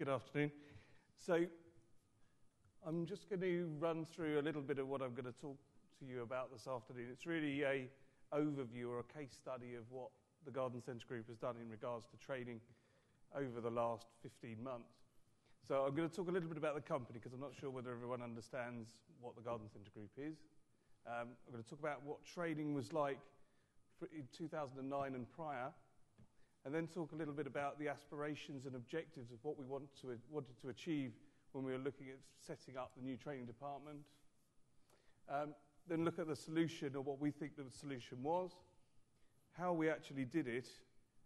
Good afternoon. So I'm just going to run through a little bit of what I'm going to talk to you about this afternoon. It's really an overview or a case study of what the Garden Centre Group has done in regards to training over the last 15 months. So I'm going to talk a little bit about the company because I'm not sure whether everyone understands what the Garden Centre Group is. I'm going to talk about what training was like in 2009 and prior, and then talk a little bit about the aspirations and objectives of what we wanted to achieve when we were looking at setting up the new training department. Then look at the solution, or what we think the solution was, how we actually did it,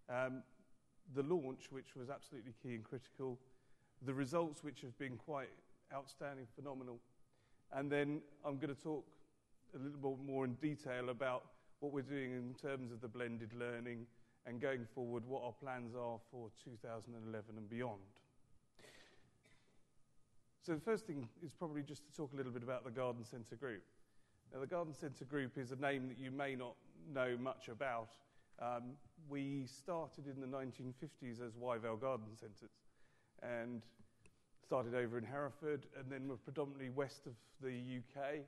the launch, which was absolutely key and critical, the results, which have been quite outstanding, phenomenal, and then I'm going to talk a little bit more in detail about what we're doing in terms of the blended learning and going forward what our plans are for 2011 and beyond. So the first thing is probably just to talk a little bit about the Garden Centre Group. Now, the Garden Centre Group is a name that you may not know much about. We started in the 1950s as Wyvale Garden Centres and started over in Hereford, and then we're predominantly west of the UK.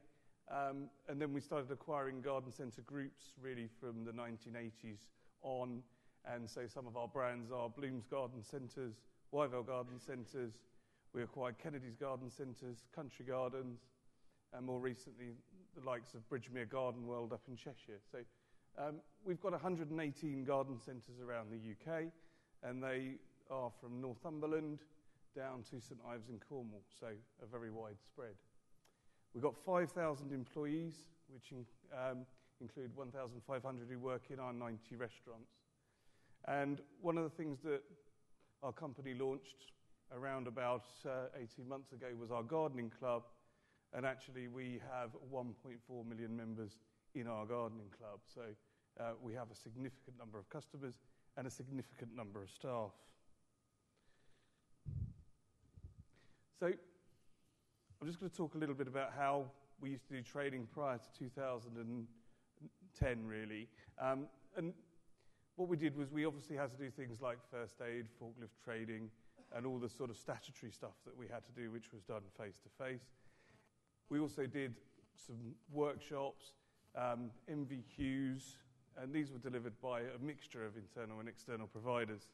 And then we started acquiring garden centre groups really from the 1980s on, and so some of our brands are Bloom's Garden Centres, Wyvale Garden Centres. We acquired Kennedy's Garden Centres, Country Gardens, and more recently the likes of Bridgemere Garden World up in Cheshire. So we've got 118 garden centres around the UK, and they are from Northumberland down to St Ives in Cornwall, so a very wide spread. We've got 5,000 employees, which include 1,500 who work in our 90 restaurants. And one of the things that our company launched around about 18 months ago was our gardening club, and actually we have 1.4 million members in our gardening club. So we have a significant number of customers and a significant number of staff. So I'm just going to talk a little bit about how we used to do training prior to 2010, really. And what we did was we obviously had to do things like first aid, forklift training, and all the sort of statutory stuff that we had to do, which was done face-to-face. We also did some workshops, MVQs, and these were delivered by a mixture of internal and external providers,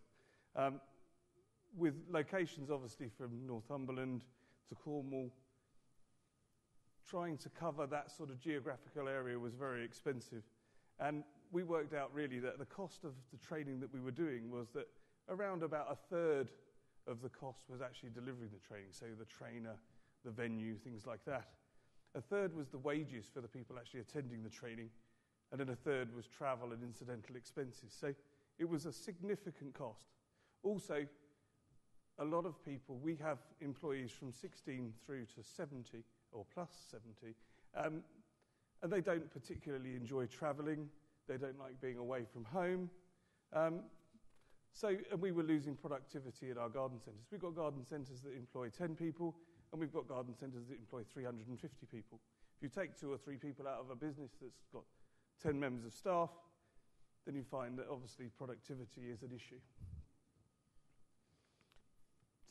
with locations obviously from Northumberland to Cornwall. Trying to cover that sort of geographical area was very expensive. And we worked out really that the cost of the training that we were doing was that around about a third of the cost was actually delivering the training, so the trainer, the venue, things like that. A third was the wages for the people actually attending the training, and then a third was travel and incidental expenses. So it was a significant cost. Also, a lot of people, we have employees from 16 through to 70, or plus 70, and they don't particularly enjoy travelling. They don't like being away from home. And we were losing productivity in our garden centres. We've got garden centres that employ 10 people, and we've got garden centres that employ 350 people. If you take 2 or 3 people out of a business that's got 10 members of staff, then you find that obviously productivity is an issue.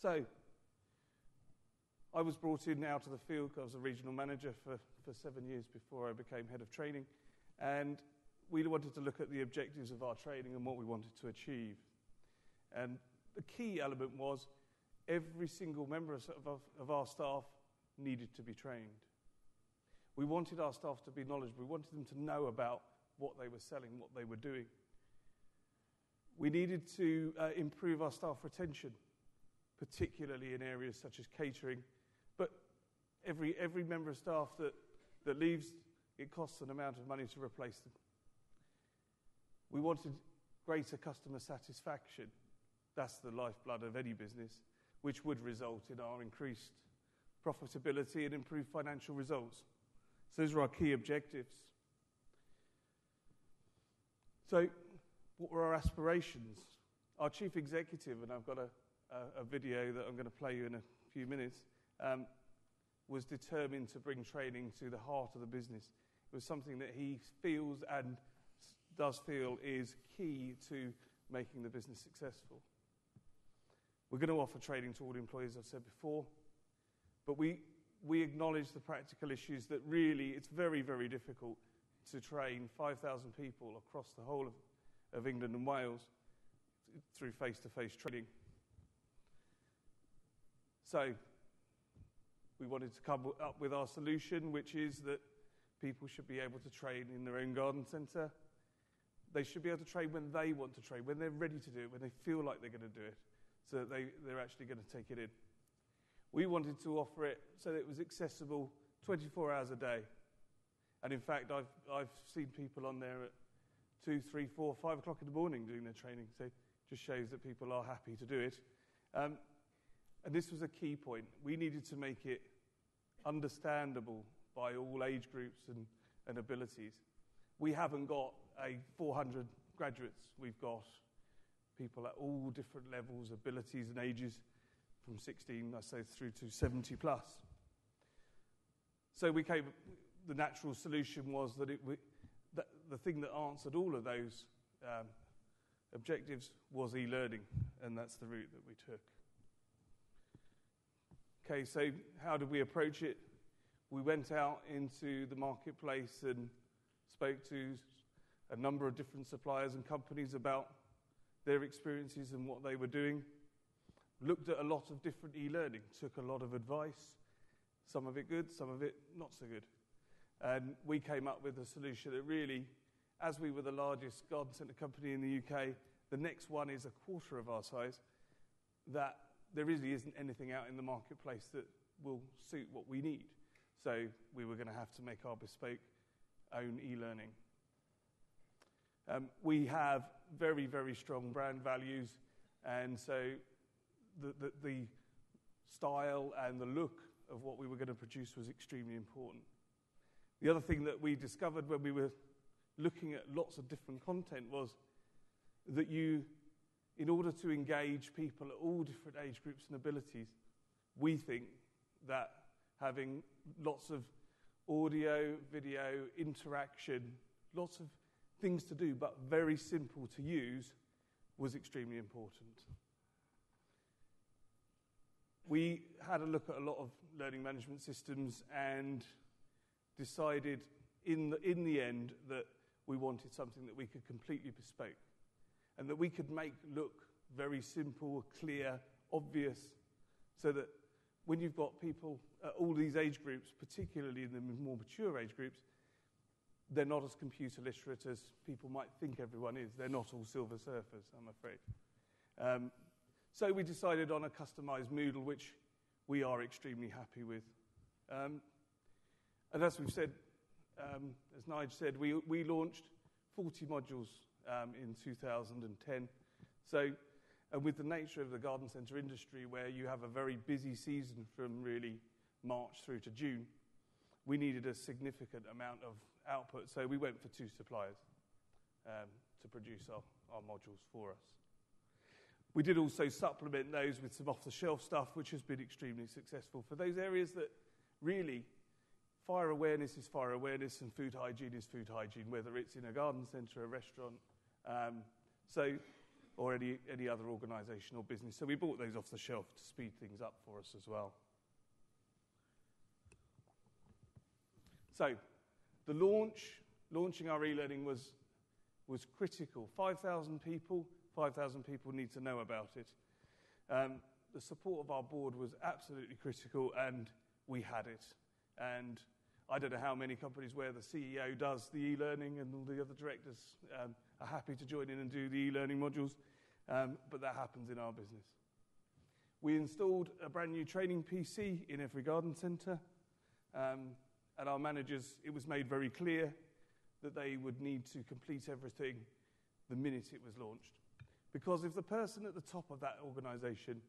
So I was brought in now to the field. I was a regional manager for 7 years before I became head of training, and we wanted to look at the objectives of our training and what we wanted to achieve. And the key element was every single member of our staff needed to be trained. We wanted our staff to be knowledgeable. We wanted them to know about what they were selling, what they were doing. We needed to improve our staff retention, particularly in areas such as catering. But every member of staff that leaves, it costs an amount of money to replace them. We wanted greater customer satisfaction. That's the lifeblood of any business, which would result in our increased profitability and improved financial results. So those are our key objectives. So what were our aspirations? Our chief executive, and I've got a video that I'm going to play you in a few minutes, was determined to bring training to the heart of the business. It was something that he feels and does feel is key to making the business successful. We're going to offer training to all employees, I've said before, but we acknowledge the practical issues that really it's very, very difficult to train 5,000 people across the whole of England and Wales through face-to-face training. So we wanted to come up with our solution, which is that people should be able to train in their own garden centre. They should be able to train when they want to train, when they're ready to do it, when they feel like they're going to do it, so that they're actually going to take it in. We wanted to offer it so that it was accessible 24 hours a day. And in fact, I've seen people on there at 2, 3, 4, 5 o'clock in the morning doing their training, so it just shows that people are happy to do it. And this was a key point. We needed to make it understandable by all age groups and abilities. We haven't got 400 graduates. We've got people at all different levels, abilities and ages, from 16, I say, through to 70 plus. So the natural solution was that the thing that answered all of those objectives was e-learning, and that's the route that we took. Okay, so how did we approach it? We went out into the marketplace and spoke to a number of different suppliers and companies about their experiences and what they were doing. Looked at a lot of different e-learning, took a lot of advice, some of it good, some of it not so good. And we came up with a solution that really, as we were the largest garden centre company in the UK, the next one is a quarter of our size, that there really isn't anything out in the marketplace that will suit what we need. So we were going to have to make our bespoke own e-learning. We have very, very strong brand values, and so the style and the look of what we were going to produce was extremely important. The other thing that we discovered when we were looking at lots of different content was that in order to engage people at all different age groups and abilities, we think that having lots of audio, video, interaction, lots of things to do but very simple to use was extremely important. We had a look at a lot of learning management systems and decided in the end that we wanted something that we could completely bespoke and that we could make look very simple, clear, obvious, so that when you've got people at all these age groups, particularly in the more mature age groups, they're not as computer literate as people might think everyone is. They're not all silver surfers, I'm afraid. So we decided on a customized Moodle, which we are extremely happy with. And as we've said, as Nigel said, we launched 40 modules in 2010. So, and with the nature of the garden centre industry, where you have a very busy season from really March through to June, we needed a significant amount of output. So we went for 2 suppliers to produce our modules for us. We did also supplement those with some off-the-shelf stuff, which has been extremely successful for those areas that really fire awareness is fire awareness and food hygiene is food hygiene, whether it's in a garden centre, a restaurant, or any other organisation or business. So we bought those off the shelf to speed things up for us as well. So the launching our e-learning was critical. 5,000 people need to know about it. The support of our board was absolutely critical, and we had it. And I don't know how many companies where the CEO does the e-learning and all the other directors are happy to join in and do the e-learning modules, but that happens in our business. We installed a brand new training PC in every garden centre, and our managers, it was made very clear that they would need to complete everything the minute it was launched. Because if the person at the top of that organisation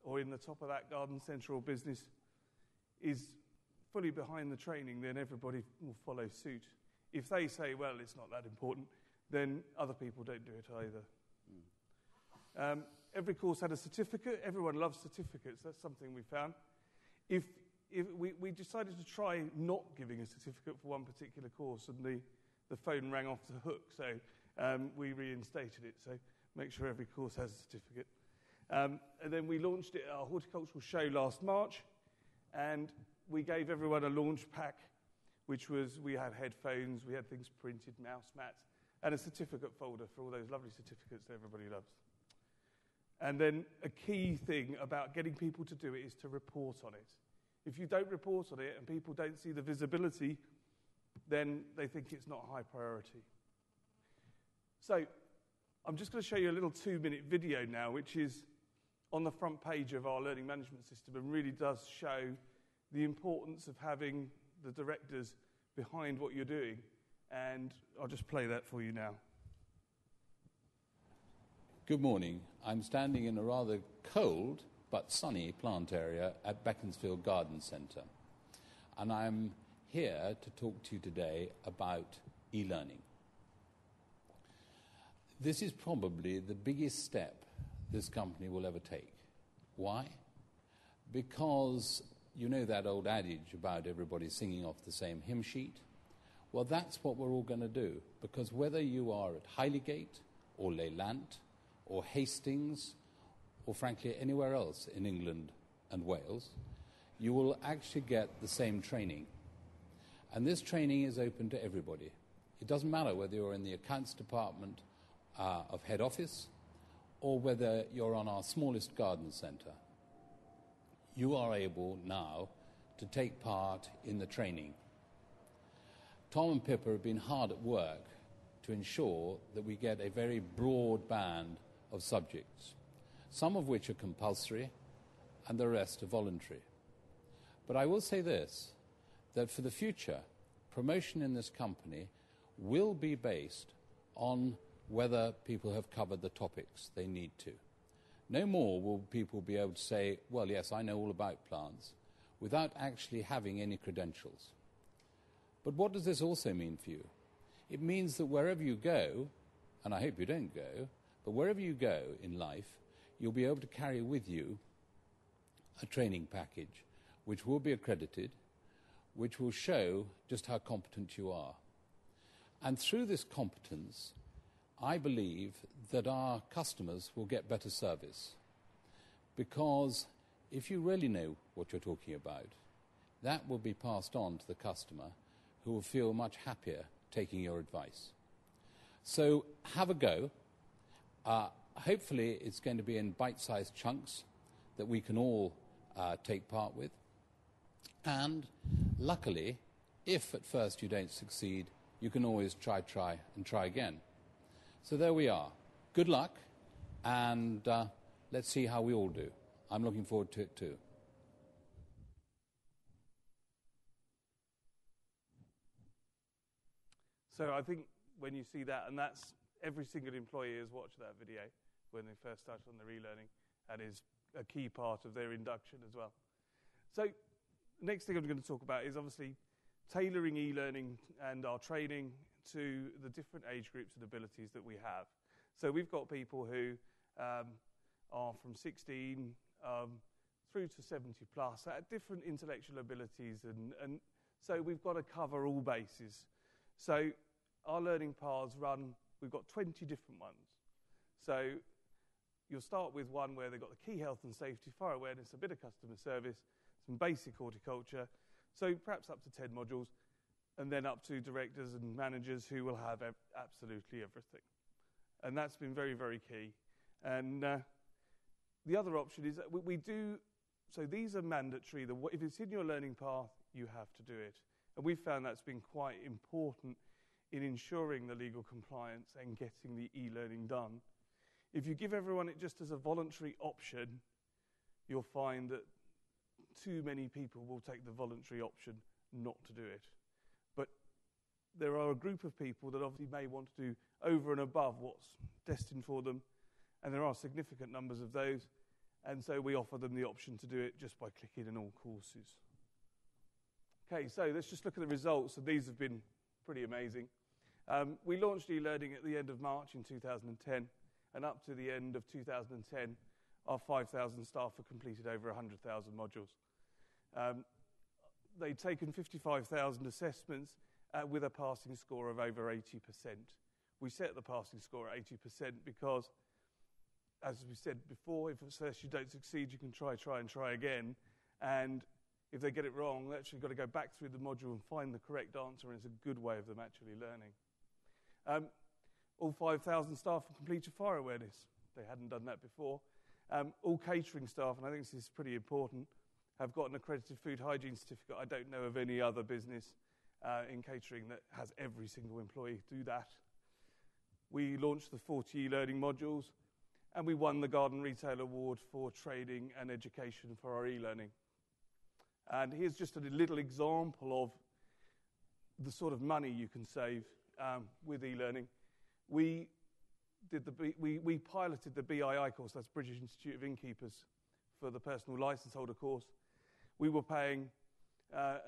or in the top of that garden centre or business is fully behind the training, then everybody will follow suit. If they say, well, it's not that important, then other people don't do it either. Every course had a certificate. Everyone loves certificates. That's something we found. If we decided to try not giving a certificate for one particular course, and the phone rang off the hook, so we reinstated it. So make sure every course has a certificate. And then we launched it at our horticultural show last March, and we gave everyone a launch pack, which was, we had headphones, we had things printed, mouse mats, and a certificate folder for all those lovely certificates that everybody loves. And then a key thing about getting people to do it is to report on it. If you don't report on it and people don't see the visibility, then they think it's not high priority. So I'm just going to show you a little 2-minute video now, which is on the front page of our learning management system and really does show the importance of having the directors behind what you're doing. And I'll just play that for you now. Good morning. I'm standing in a rather cold but sunny plant area at Beaconsfield Garden Centre. And I'm here to talk to you today about e-learning. This is probably the biggest step this company will ever take. Why? Because you know that old adage about everybody singing off the same hymn sheet? Well, that's what we're all going to do, because whether you are at Highlegate or Leyland or Hastings or frankly anywhere else in England and Wales, you will actually get the same training. And this training is open to everybody. It doesn't matter whether you're in the accounts department of head office or whether you're on our smallest garden centre. You are able now to take part in the training. Tom and Pippa have been hard at work to ensure that we get a very broad band of subjects, some of which are compulsory and the rest are voluntary. But I will say this, that for the future, promotion in this company will be based on whether people have covered the topics they need to. No more will people be able to say, well, yes, I know all about plants, without actually having any credentials. But what does this also mean for you? It means that wherever you go, and I hope you don't go, but wherever you go in life, you'll be able to carry with you a training package which will be accredited, which will show just how competent you are. And through this competence, I believe that our customers will get better service. Because if you really know what you're talking about, that will be passed on to the customer, who will feel much happier taking your advice. So have a go. Hopefully it's going to be in bite-sized chunks that we can all take part with. And luckily, if at first you don't succeed, you can always try again. So there we are. Good luck, and let's see how we all do. I'm looking forward to it too. So I think when you see that, and that's every single employee has watched that video when they first started on their e-learning, and is a key part of their induction as well. So next thing I'm going to talk about is obviously tailoring e-learning and our training to the different age groups and abilities that we have. So we've got people who are from 16 through to 70 plus at different intellectual abilities, and so we've got to cover all bases. So our learning paths we've got 20 different ones. So you'll start with one where they've got the key health and safety, fire awareness, a bit of customer service, some basic horticulture, so perhaps up to 10 modules, and then up to directors and managers who will have absolutely everything. And that's been very, very key. And the other option is that we do, so these are mandatory. If it's in your learning path, you have to do it. And we've found that's been quite important in ensuring the legal compliance and getting the e-learning done. If you give everyone it just as a voluntary option, you'll find that too many people will take the voluntary option not to do it. But there are a group of people that obviously may want to do over and above what's destined for them, and there are significant numbers of those, and so we offer them the option to do it just by clicking in all courses. Okay, so let's just look at the results, and these have been pretty amazing. We launched e-learning at the end of March in 2010, and up to the end of 2010, our 5,000 staff have completed over 100,000 modules. They've taken 55,000 assessments with a passing score of over 80%. We set the passing score at 80% because as we said before, if at first you don't succeed, you can try again. And if they get it wrong, they actually got to go back through the module and find the correct answer, and it's a good way of them actually learning. All 5,000 staff have completed fire awareness. They hadn't done that before. All catering staff, and I think this is pretty important, have got an accredited food hygiene certificate. I don't know of any other business in catering that has every single employee do that. We launched the 40 e-learning modules, and we won the Garden Retail Award for training and education for our e-learning. And here's just a little example of the sort of money you can save with e-learning. We piloted the BII course, that's British Institute of Innkeepers, for the personal licence holder course. We were paying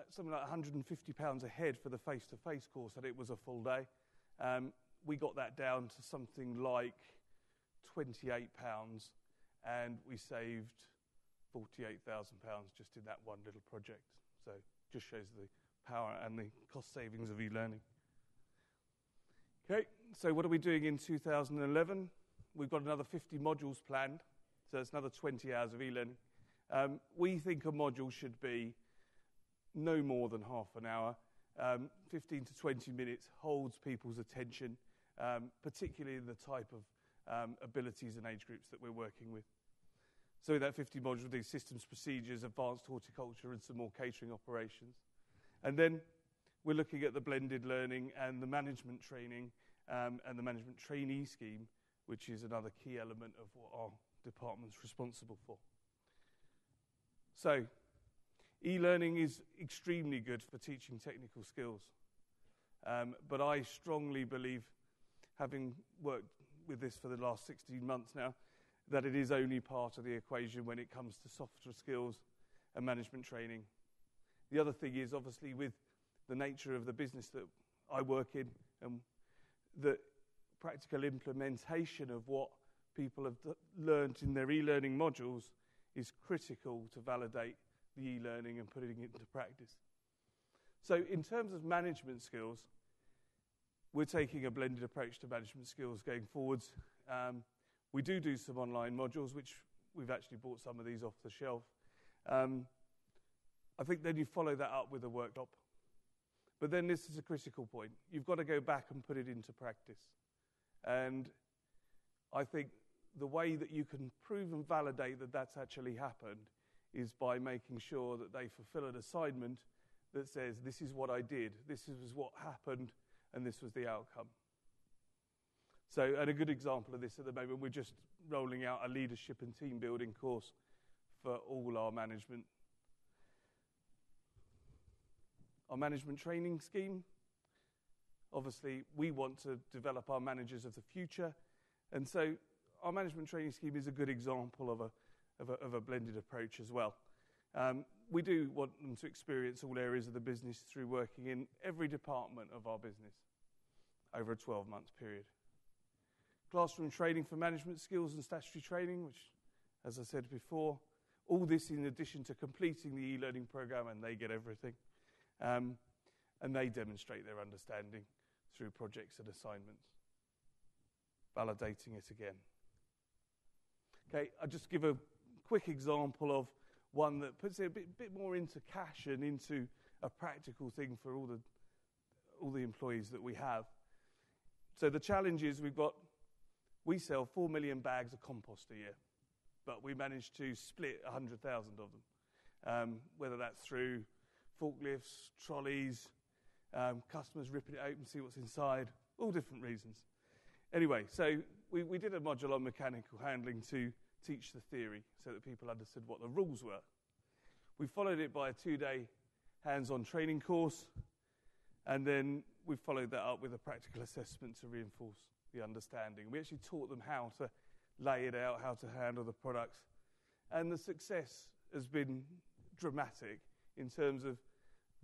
something like £150 a head for the face-to-face course, and it was a full day. We got that down to something like £28, and we saved £48,000 just in that one little project. So just shows the power and the cost savings of e-learning. Okay, so what are we doing in 2011? We've got another 50 modules planned, so it's another 20 hours of e-learning. We think a module should be no more than half an hour. 15 to 20 minutes holds people's attention, particularly in the type of abilities and age groups that we're working with. So in that 50 modules, these systems, procedures, advanced horticulture, and some more catering operations. And then we're looking at the blended learning and the management training and the management trainee scheme, which is another key element of what our department's responsible for. So e-learning is extremely good for teaching technical skills. But I strongly believe, having worked with this for the last 16 months now, that it is only part of the equation when it comes to softer skills and management training. The other thing is, obviously, with the nature of the business that I work in, the practical implementation of what people have learned in their e-learning modules is critical to validate the e-learning and putting it into practice. So in terms of management skills, we're taking a blended approach to management skills going forwards. We do some online modules, which we've actually bought some of these off the shelf. I think then you follow that up with a workshop. But then this is a critical point. You've got to go back and put it into practice. And I think the way that you can prove and validate that that's actually happened is by making sure that they fulfill an assignment that says, this is what I did, this is what happened, and this was the outcome. So, and a good example of this at the moment, we're just rolling out a leadership and team building course for all our management. Our management training scheme, obviously we want to develop our managers of the future, and so our management training scheme is a good example of a blended approach as well. We do want them to experience all areas of the business through working in every department of our business over a 12-month period. Classroom training for management skills and statutory training, which, as I said before, all this in addition to completing the e-learning program, and they get everything. And they demonstrate their understanding through projects and assignments. Validating it again. Okay, I'll just give a quick example of one that puts it a bit more into cash and into a practical thing for all the employees that we have. So the challenge is we sell 4 million bags of compost a year, but we managed to split 100,000 of them, whether that's through forklifts, trolleys, customers ripping it open, see what's inside, all different reasons. Anyway, so we did a module on mechanical handling to teach the theory so that people understood what the rules were. We followed it by a 2-day hands-on training course, and then we followed that up with a practical assessment to reinforce the understanding. We actually taught them how to lay it out, how to handle the products, and the success has been dramatic in terms of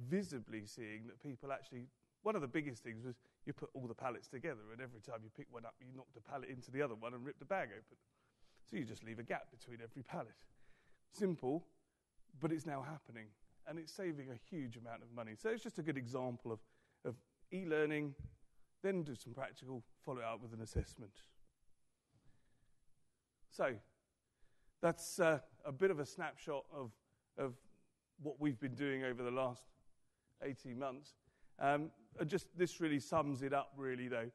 visibly seeing that people actually, one of the biggest things was you put all the pallets together, and every time you pick one up, you knocked a pallet into the other one and ripped the bag open. So you just leave a gap between every pallet. Simple, but it's now happening, and it's saving a huge amount of money. So it's just a good example of e-learning, then do some practical, follow it up with an assessment. So that's a bit of a snapshot of what we've been doing over the last 18 months. This really sums it up, really, though.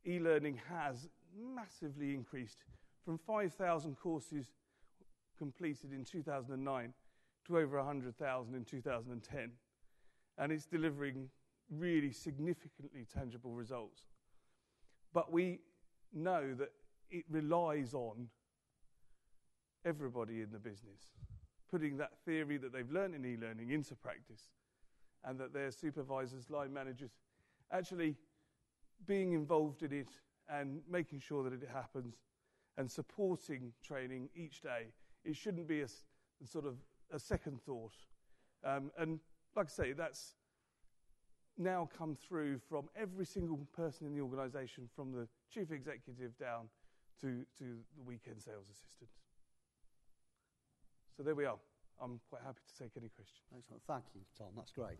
E-learning has massively increased from 5,000 courses completed in 2009 to over 100,000 in 2010. And it's delivering really significantly tangible results. But we know that it relies on everybody in the business putting that theory that they've learned in e-learning into practice, and that their supervisors, line managers, actually being involved in it and making sure that it happens and supporting training each day. It shouldn't be a sort of a second thought. And like I say, that's now come through from every single person in the organisation, from the chief executive down to the weekend sales assistants. So there we are. I'm quite happy to take any questions. Excellent. Thank you, Tom. That's great.